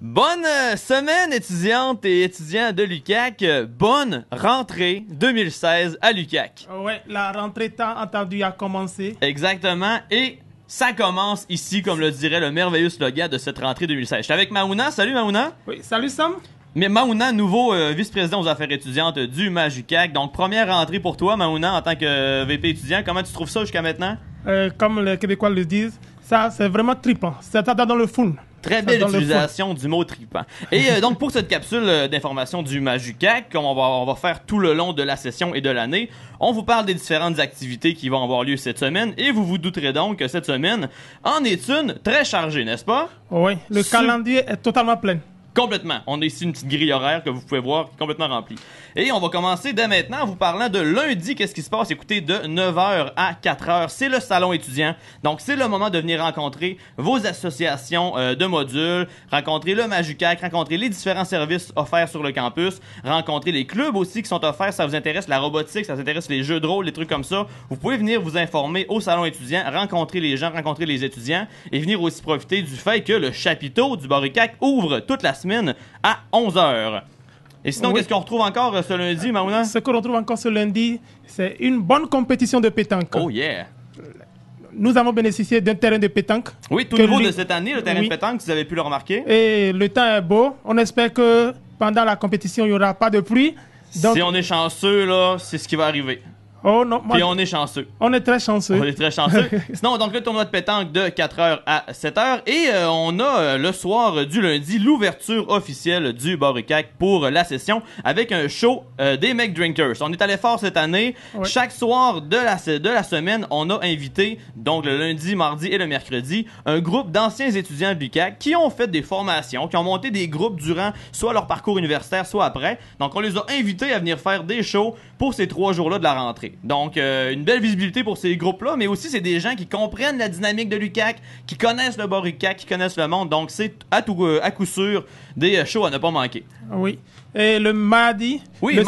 Bonne semaine étudiantes et étudiants de l'UQAC. Bonne rentrée 2016 à l'UQAC. Ouais, la rentrée tant attendue a commencé. Exactement. Et ça commence ici, comme le dirait le merveilleux slogan de cette rentrée 2016. Je suis avec Maouna. Salut Maouna. Oui, salut Sam. Mais Maouna, nouveau vice-président aux affaires étudiantes du MAJUQAC. Donc, première rentrée pour toi, Maouna, en tant que VP étudiant. Comment tu trouves ça jusqu'à maintenant? Comme les Québécois le disent, ça c'est vraiment trippant. Ça tape dans le fond. Très belle utilisation du mot tripant. Et donc, pour cette capsule d'information du MAJUQAC, comme on va faire tout le long de la session et de l'année, on vous parle des différentes activités qui vont avoir lieu cette semaine. Et vous vous douterez donc que cette semaine en est une très chargée, n'est-ce pas? Oui, le calendrier est totalement plein. Complètement. On a ici une petite grille horaire que vous pouvez voir complètement remplie. Et on va commencer dès maintenant en vous parlant de lundi. Qu'est-ce qui se passe? Écoutez, de 9h à 4h, c'est le salon étudiant. Donc, c'est le moment de venir rencontrer vos associations de modules, rencontrer le MAJUQAC, rencontrer les différents services offerts sur le campus, rencontrer les clubs aussi qui sont offerts. Ça vous intéresse la robotique, ça vous intéresse les jeux de rôle, les trucs comme ça. Vous pouvez venir vous informer au salon étudiant, rencontrer les gens, rencontrer les étudiants et venir aussi profiter du fait que le chapiteau du bar UQAC ouvre toute la semaine à 11h. Et sinon, qu'est-ce qu'on retrouve encore ce lundi, Maouna? Ce qu'on retrouve encore ce lundi, c'est une bonne compétition de pétanque. Oh yeah! Nous avons bénéficié d'un terrain de pétanque. Oui, tout nouveau de cette année, le terrain de pétanque, si vous avez pu le remarquer. Et le temps est beau. On espère que pendant la compétition, il n'y aura pas de pluie. Donc... Si on est chanceux, là, c'est ce qui va arriver. Oh non, puis on est chanceux. On est très chanceux. On est très chanceux. Sinon, donc le tournoi de pétanque de 4h à 7h. Et on a le soir du lundi l'ouverture officielle du bar UQAC pour la session avec un show des Make Drinkers. On est allé fort cette année. Ouais. Chaque soir de la semaine, on a invité, donc le lundi, mardi et le mercredi, un groupe d'anciens étudiants de l'UQAC qui ont fait des formations, qui ont monté des groupes durant soit leur parcours universitaire, soit après. Donc on les a invités à venir faire des shows pour ces 3 jours-là de la rentrée. Donc, une belle visibilité pour ces groupes-là, mais aussi c'est des gens qui comprennent la dynamique de l'UQAC, qui connaissent le bar UQAC, qui connaissent le monde. Donc, c'est à coup sûr des shows à ne pas manquer. Oui. Et le mardi,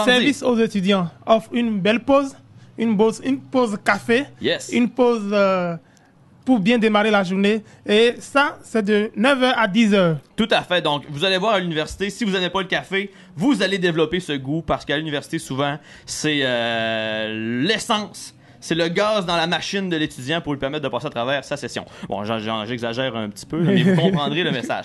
service aux étudiants offre une belle pause, une pause café, une pause pour bien démarrer la journée. Et ça, c'est de 9h à 10h. Tout à fait. Donc, vous allez voir à l'université, si vous n'aimez pas le café, vous allez développer ce goût parce qu'à l'université, souvent, c'est l'essence. C'est le gaz dans la machine de l'étudiant pour lui permettre de passer à travers sa session. Bon, j'exagère un petit peu, mais vous comprendrez le message.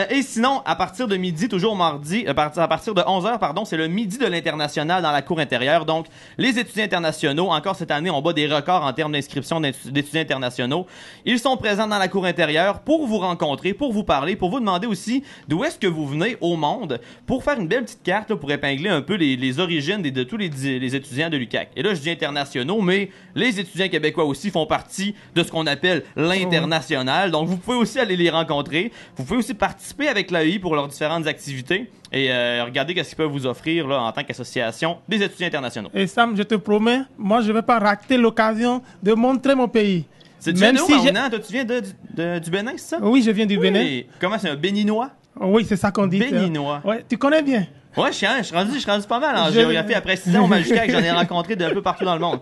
Et sinon, à partir de midi, toujours mardi, à partir de 11h, pardon, c'est le midi de l'international dans la cour intérieure. Donc, les étudiants internationaux, encore cette année, on bat des records en termes d'inscription d'étudiants internationaux. Ils sont présents dans la cour intérieure pour vous rencontrer, pour vous parler, pour vous demander aussi d'où est-ce que vous venez au monde, pour faire une belle petite carte là, pour épingler un peu les origines de tous les étudiants de l'UQAC. Et là, je dis internationaux, mais les étudiants québécois aussi font partie de ce qu'on appelle l'international. Donc, vous pouvez aussi aller les rencontrer. Vous pouvez aussi participer avec l'AEI pour leurs différentes activités et regarder qu'est-ce qu'ils peuvent vous offrir là, en tant qu'association des étudiants internationaux. Et Sam, je te promets, moi, je ne vais pas rater l'occasion de montrer mon pays. Tu viens d'où, Maouna? Toi, tu viens du Bénin, c'est ça? Oui, je viens du Bénin. Comment c'est, un béninois? Oui, c'est ça qu'on dit. Béninois. Ouais, tu connais bien. Ouais, je suis rendu pas mal en géographie. Après 6 ans au MAJUQAC, j'en ai rencontré d'un peu partout dans le monde.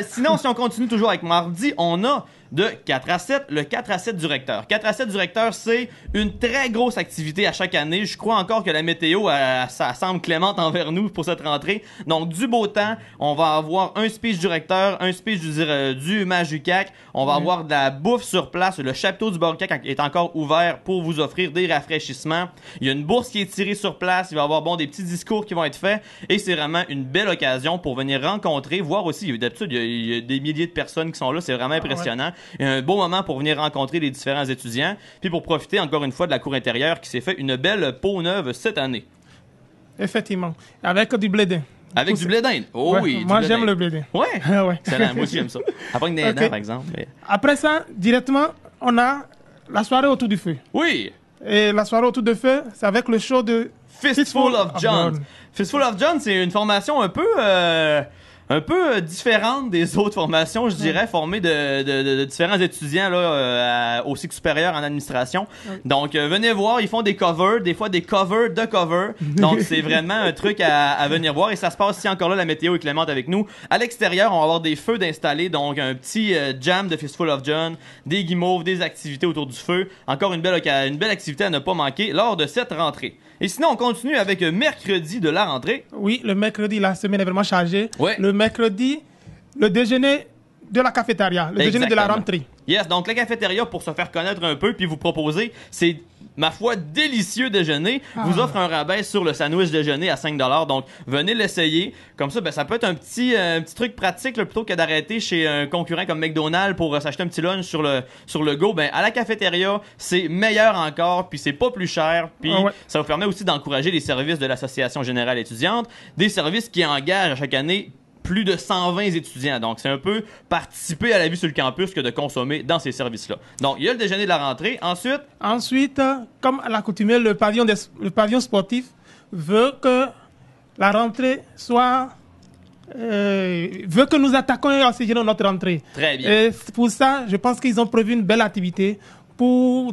Sinon, si on continue toujours avec mardi, on a de 4 à 7, le 4 à 7 du recteur. 4 à 7 du recteur, c'est une très grosse activité à chaque année. Je crois encore que la météo, ça semble clémente envers nous pour cette rentrée. Donc, du beau temps, on va avoir un speech du recteur, un speech du MAJUQAC. On va avoir de la bouffe sur place. Le chapiteau du bar UQAC est encore ouvert pour vous offrir des rafraîchissements. Il y a une bourse qui est tirée sur place. Il va y avoir des petits discours qui vont être faits. Et c'est vraiment une belle occasion pour venir rencontrer, voir aussi. D'habitude, il y a des milliers de personnes qui sont là. C'est vraiment impressionnant. Et un beau moment pour venir rencontrer les différents étudiants, puis pour profiter encore une fois de la cour intérieure qui s'est fait une belle peau neuve cette année. Effectivement, avec du blé d'Inde. Avec du blé d'Inde? Oh oui, moi j'aime le blé d'Inde. Ouais? Ouais. Excellent, moi aussi j'aime ça. Après une dinde, par exemple. Mais... Après ça, directement, on a la soirée autour du feu. Oui! Et la soirée autour du feu, c'est avec le show de Fistful of John. Fistful of John, c'est une formation un un peu différente des autres formations, je dirais, formée de différents étudiants là, au cycle supérieur en administration. Donc, venez voir, ils font des covers, des fois des covers de covers. Donc, c'est vraiment un truc à venir voir. Et ça se passe, si encore là, la météo est clémente avec nous. À l'extérieur, on va avoir des feux d'installer, donc un petit jam de Fistful of John, des guimauves, des activités autour du feu. Encore une belle activité à ne pas manquer lors de cette rentrée. Et sinon, on continue avec mercredi de la rentrée. Oui, le mercredi, la semaine est vraiment chargée. Ouais. Le mercredi, le déjeuner de la cafétéria, le déjeuner de la rentrée. Yes, donc la cafétéria, pour se faire connaître un peu puis vous proposer, c'est ma foi délicieux déjeuner, vous offre un rabais sur le sandwich déjeuner à 5$. Donc venez l'essayer. Comme ça, ben ça peut être un petit truc pratique là, plutôt que d'arrêter chez un concurrent comme McDonald's pour s'acheter un petit lunch sur le go. Ben à la cafétéria, c'est meilleur encore, puis c'est pas plus cher, puis ça vous permet aussi d'encourager les services de l'Association générale étudiante, des services qui engagent à chaque année plus de 120 étudiants. Donc, c'est un peu participer à la vie sur le campus que de consommer dans ces services-là. Donc, il y a le déjeuner de la rentrée. Ensuite, comme à l'accoutumée, le pavillon sportif veut que la rentrée soit... veut que nous attaquions et oxygénons notre rentrée. Très bien. Et pour ça, je pense qu'ils ont prévu une belle activité pour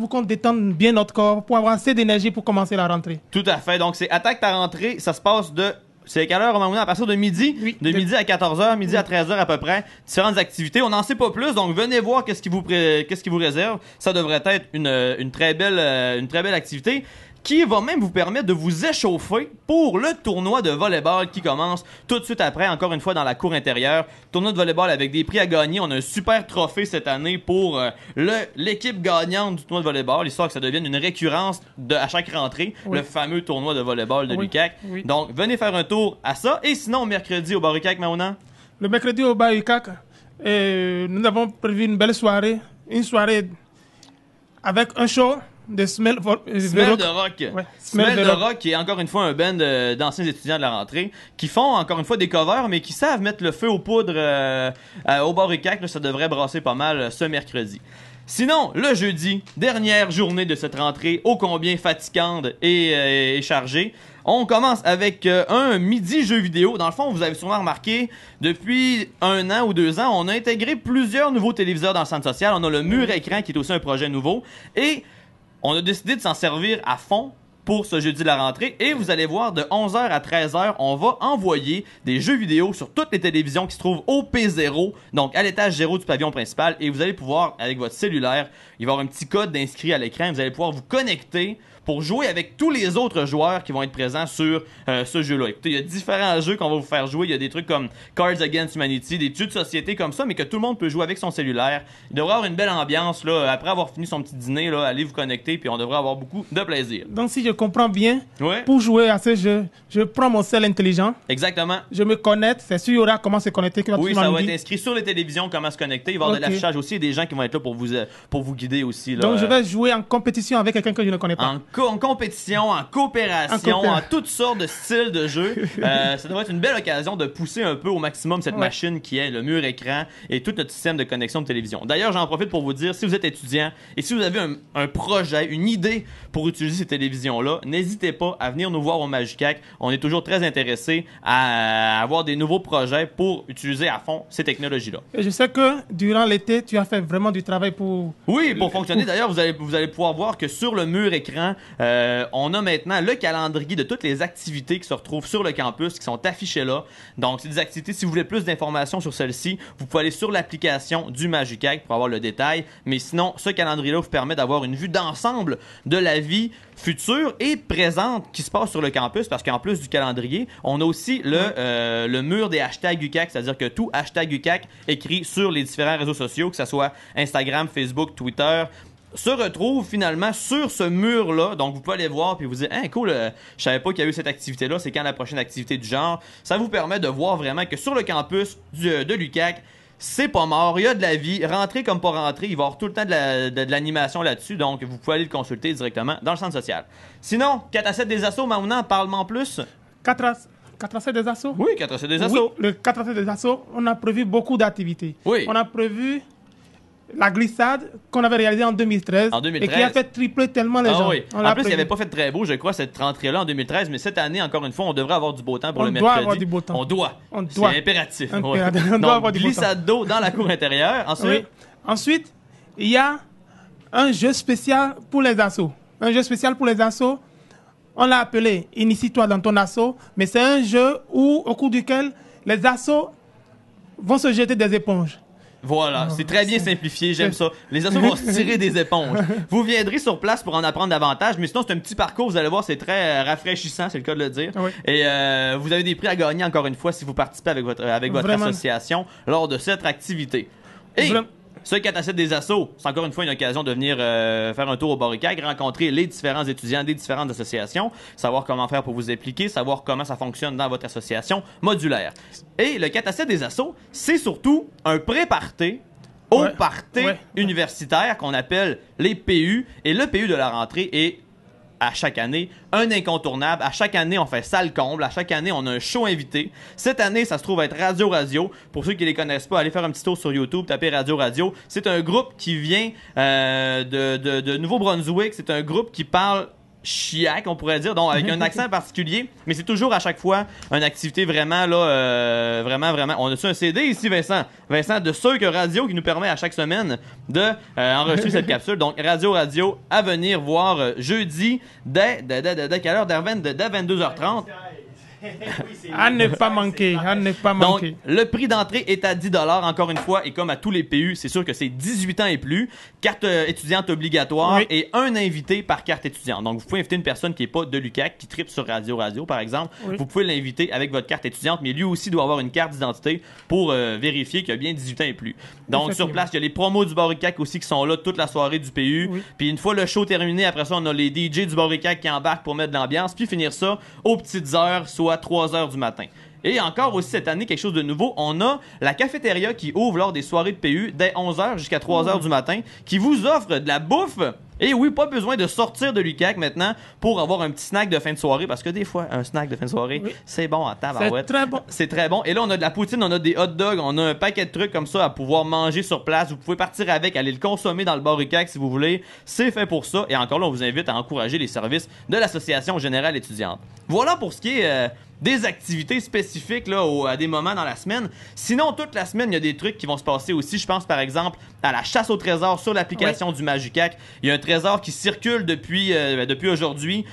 qu'on détende bien notre corps, pour avoir assez d'énergie pour commencer la rentrée. Tout à fait. Donc, c'est Attaque ta rentrée. Ça se passe c'est à quelle heure, à partir de midi? Oui. De midi à 14h, midi à 13h à peu près. Différentes activités. On n'en sait pas plus, donc venez voir qu'est-ce qui vous réserve. Ça devrait être une très belle activité qui va même vous permettre de vous échauffer pour le tournoi de volleyball qui commence tout de suite après, encore une fois dans la cour intérieure. Tournoi de volleyball avec des prix à gagner. On a un super trophée cette année pour l'équipe gagnante du tournoi de volleyball, histoire que ça devienne une récurrence à chaque rentrée, le fameux tournoi de volleyball de l'UQAC. Oui. Donc, venez faire un tour à ça. Et sinon, mercredi au bar UQAC, Maounan? Le mercredi au bar UQAC, nous avons prévu une belle soirée. Une soirée avec un show de Smell de Rock. Ouais. Smell de Rock, qui est encore une fois un band d'anciens étudiants de la rentrée, qui font encore une fois des covers, mais qui savent mettre le feu aux poudres au bar UQAC. Ça devrait brasser pas mal ce mercredi. Sinon, le jeudi, dernière journée de cette rentrée, ô combien fatigante et chargée. On commence avec un midi jeu vidéo. Dans le fond, vous avez sûrement remarqué, depuis 1 an ou 2 ans, on a intégré plusieurs nouveaux téléviseurs dans le centre social. On a le mur écran qui est aussi un projet nouveau. Et on a décidé de s'en servir à fond pour ce jeudi de la rentrée. Et vous allez voir, de 11h à 13h, on va envoyer des jeux vidéo sur toutes les télévisions qui se trouvent au P0, donc à l'étage 0 du pavillon principal. Et vous allez pouvoir, avec votre cellulaire, il va y avoir un petit code d'inscrit à l'écran. Vous allez pouvoir vous connecter pour jouer avec tous les autres joueurs qui vont être présents sur ce jeu-là. Écoutez, il y a différents jeux qu'on va vous faire jouer. Il y a des trucs comme Cards Against Humanity, des jeux de société comme ça, mais que tout le monde peut jouer avec son cellulaire. Il devrait avoir une belle ambiance, là. Après avoir fini son petit dîner, là, allez vous connecter, puis on devrait avoir beaucoup de plaisir. Donc, si je comprends bien, pour jouer à ce jeu, je prends mon cell intelligent. Exactement. Je me connecte. C'est sûr, il y aura comment se connecter. Oui, ça va être inscrit sur les télévisions, comment se connecter. Il va y avoir de l'affichage aussi et des gens qui vont être là pour vous guider aussi. Là. Donc, je vais jouer en compétition avec quelqu'un que je ne connais pas. En compétition, en coopération, en toutes sortes de styles de jeu. Ça devrait être une belle occasion de pousser un peu au maximum cette machine qui est le mur écran et tout notre système de connexion de télévision. D'ailleurs, j'en profite pour vous dire, si vous êtes étudiant et si vous avez un projet, une idée pour utiliser ces télévisions-là, n'hésitez pas à venir nous voir au Magicac. On est toujours très intéressés à avoir des nouveaux projets pour utiliser à fond ces technologies-là. Et je sais que durant l'été, tu as fait vraiment du travail pour... Oui, pour fonctionner. D'ailleurs, vous allez pouvoir voir que sur le mur écran, on a maintenant le calendrier de toutes les activités qui se retrouvent sur le campus, qui sont affichées là. Donc, c'est des activités, si vous voulez plus d'informations sur celles-ci, vous pouvez aller sur l'application du Magicac pour avoir le détail. Mais sinon, ce calendrier-là vous permet d'avoir une vue d'ensemble de la vie future et présente qui se passe sur le campus, parce qu'en plus du calendrier, on a aussi le mur des hashtags UQAC, c'est-à-dire que tout hashtag UQAC écrit sur les différents réseaux sociaux, que ce soit Instagram, Facebook, Twitter, se retrouve finalement sur ce mur-là. Donc, vous pouvez aller voir puis vous dire « cool, je savais pas qu'il y a eu cette activité-là, c'est quand la prochaine activité du genre? » Ça vous permet de voir vraiment que sur le campus de l'UQAC, c'est pas mort, il y a de la vie, rentrez comme pas rentrez, il va y avoir tout le temps de l'animation là-dessus, donc vous pouvez aller le consulter directement dans le centre social. Sinon, 4 à 7 des assos, Maounan, parle-moi en plus. 4 à 7 des assos? Oui, 4 à 7 des assos. Oui, le 4 à 7 des assos, on a prévu beaucoup d'activités. Oui. On a prévu la glissade qu'on avait réalisée en 2013, et qui a fait tripler tellement les gens. Oui. En plus, il n'avait pas fait très beau, je crois, cette rentrée-là en 2013, mais cette année, encore une fois, on devrait avoir du beau temps pour le mercredi. On doit avoir du beau temps. On doit. C'est impératif. On doit avoir du beau temps. Glissade d'eau dans la cour intérieure. Ensuite, il y a un jeu spécial pour les assos. Un jeu spécial pour les assos. On l'a appelé « Initie-toi dans ton asso », mais c'est un jeu au cours duquel les assos vont se jeter des éponges. Voilà, c'est très bien simplifié, j'aime ça. Les assos vont se tirer des éponges. Vous viendrez sur place pour en apprendre davantage, mais sinon c'est un petit parcours, vous allez voir, c'est très rafraîchissant, c'est le cas de le dire. Oui. Et vous avez des prix à gagner encore une fois si vous participez avec votre association lors de cette activité. Et ce 4 à 7 des assos, c'est encore une fois une occasion de venir faire un tour au Boricac, rencontrer les différents étudiants des différentes associations, savoir comment faire pour vous impliquer, savoir comment ça fonctionne dans votre association modulaire. Et le 4 à 7 des assos, c'est surtout un pré-party au party universitaire qu'on appelle les PU. Et le PU de la rentrée est à chaque année un incontournable. À chaque année, on fait salle comble. À chaque année, on a un show invité. Cette année, ça se trouve être Radio Radio. Pour ceux qui ne les connaissent pas, allez faire un petit tour sur YouTube, tapez Radio Radio. C'est un groupe qui vient de Nouveau-Brunswick. C'est un groupe qui parle chiac, on pourrait dire, donc avec un accent particulier, mais c'est toujours à chaque fois une activité vraiment là, vraiment. On a un CD ici, Vincent de Cirque Radio qui nous permet à chaque semaine de enregistrer cette capsule. Donc Radio à venir voir jeudi dès quelle heure? Dès 22h30. À ne pas manquer, Donc, le prix d'entrée est à 10 $, encore une fois, et comme à tous les PU, c'est sûr que c'est 18 ans et plus, carte étudiante obligatoire et un invité par carte étudiante. Donc, vous pouvez inviter une personne qui n'est pas de l'UQAC, qui tripe sur Radio, par exemple. Vous pouvez l'inviter avec votre carte étudiante, mais lui aussi doit avoir une carte d'identité pour vérifier qu'il a bien 18 ans et plus. Donc, sur place, il y a les promos du Boricac aussi qui sont là toute la soirée du PU. Puis une fois le show terminé, après ça, on a les DJ du Boricac qui embarquent pour mettre de l'ambiance, puis finir ça aux petites heures, soit 3 heures du matin. Et encore aussi cette année, quelque chose de nouveau, on a la cafétéria qui ouvre lors des soirées de PU dès 11h jusqu'à 3h du matin, qui vous offre de la bouffe. Et oui, pas besoin de sortir de l'UQAC maintenant pour avoir un petit snack de fin de soirée, parce que des fois, un snack de fin de soirée, c'est bon à tabarouette. C'est très bon. C'est très bon. Et là, on a de la poutine, on a des hot dogs, on a un paquet de trucs comme ça à pouvoir manger sur place. Vous pouvez partir avec, aller le consommer dans le bar UQAC si vous voulez. C'est fait pour ça. Et encore là, on vous invite à encourager les services de l'Association générale étudiante. Voilà pour ce qui est des activités spécifiques là, à des moments dans la semaine. Sinon, toute la semaine, il y a des trucs qui vont se passer aussi. Je pense par exemple à la chasse au trésor sur l'application du Majucac. Il y a un trésor qui circule depuis aujourd'hui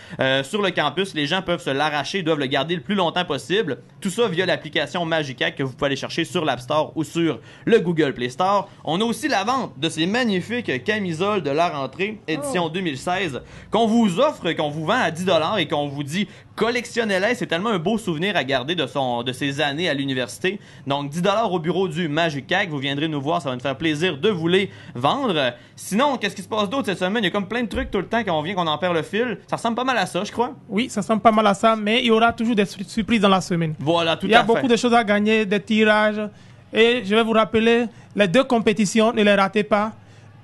sur le campus. Les gens peuvent se l'arracher, doivent le garder le plus longtemps possible. Tout ça via l'application Majucac que vous pouvez aller chercher sur l'App Store ou sur le Google Play Store. On a aussi la vente de ces magnifiques camisoles de la rentrée édition 2016 qu'on vous offre, qu'on vous vend à 10 $ et qu'on vous dit collectionnez-les. C'est tellement un beau souvenir à garder de ses années à l'université. Donc 10 $ au bureau du Majucac. Vous viendrez nous voir, ça va nous faire plaisir de vous les vendre. Sinon, qu'est-ce qui se passe d'autre cette semaine? Il y a comme plein de trucs tout le temps quand on vient, qu'on en perd le fil. Ça ressemble pas mal à ça, je crois. Oui, ça ressemble pas mal à ça, mais il y aura toujours des surprises dans la semaine. Voilà, tout à fait. Il y a beaucoup de choses à gagner, des tirages. Et je vais vous rappeler, les 2 compétitions, ne les ratez pas.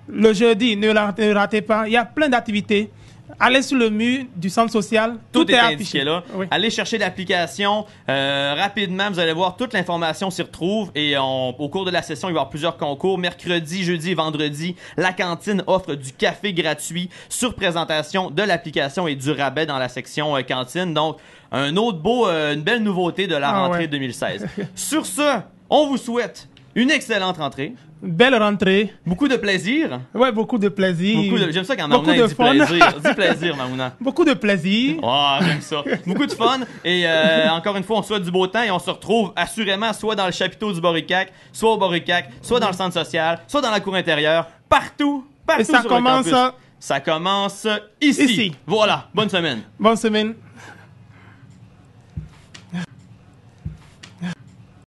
Le jeudi, ne ratez pas. Il y a plein d'activités. Allez sur le mur du centre social, tout est indiqué là. Oui. Allez chercher l'application rapidement, vous allez voir, toute l'information s'y retrouve et au cours de la session, il va y avoir plusieurs concours. Mercredi, jeudi et vendredi, la cantine offre du café gratuit sur présentation de l'application et du rabais dans la section cantine. Donc, une belle nouveauté de la rentrée 2016. Sur ce, on vous souhaite une excellente rentrée. Belle rentrée. Beaucoup de plaisir. Ouais, beaucoup de plaisir. J'aime ça quand Mamouna dit plaisir. Dis plaisir, Mamouna. Beaucoup de plaisir. Oh, j'aime ça. Beaucoup de fun. Et encore une fois, on souhaite du beau temps et on se retrouve assurément soit dans le chapiteau du Boricac, soit au Boricac, soit dans le centre social, soit dans la cour intérieure, partout et ça sur commence le campus. Ça commence ici. Voilà. Bonne semaine. Bonne semaine.